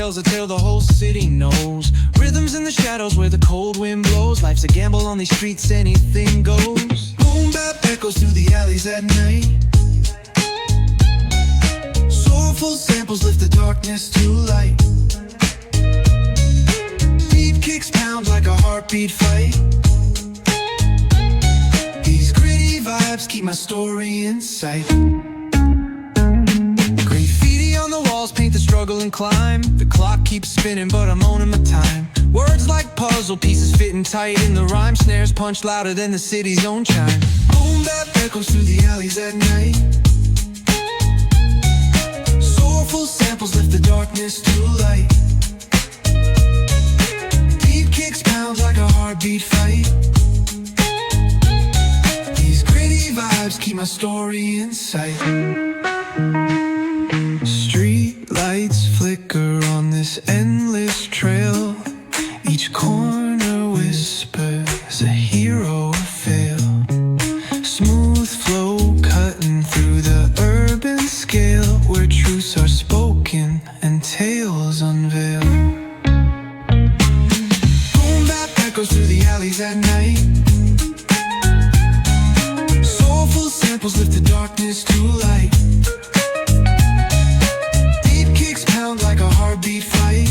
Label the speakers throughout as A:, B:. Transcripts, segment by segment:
A: tells a tale the whole city knows. Rhythms in the shadows where the cold wind blows. Life's a gamble on these streets, anything goes. Boom bap echoes through the alleys at night. Soulful samples lift the darkness to light. Beat kicks pound like a heartbeat fight. These gritty vibes keep my story in sight. Graffiti on the walls paint the struggle and climb. The clock keeps spinning but I'm owning my time. Words like puzzle pieces fitting tight in the rhyme. Snares punch louder than the city's own chime. Boom bap echoes through the alleys at night. Soulful samples lift the darkness to light. Beat kicks pound like a heartbeat fight. These gritty vibes keep my story in sight. Street lights flicker on this endless trail. Each corner whispers a hero or fail. Smooth flow cutting through the urban scale, where truths are spoken and tales unveil. Boom bap echoes through the alleys at night. Soulful samples lift the darkness to light. Beat kicks pound like a heartbeat fight.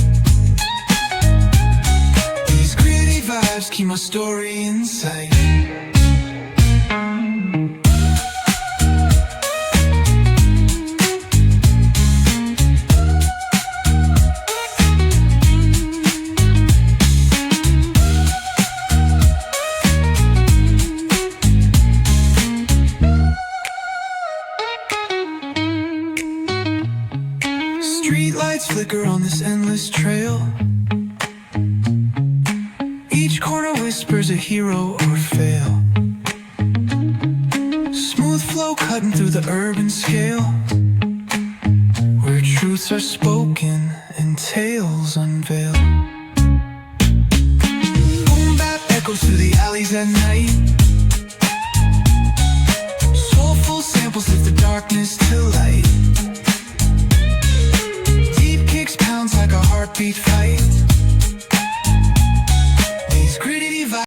A: These gritty vibes keep my story in sight. Street lights flicker on this endless trail. Each corner whispers a hero or fail. Smooth flow cutting through the urban scale, where truths are spoken and tales unveil. Boom bap echoes through the alleys at night.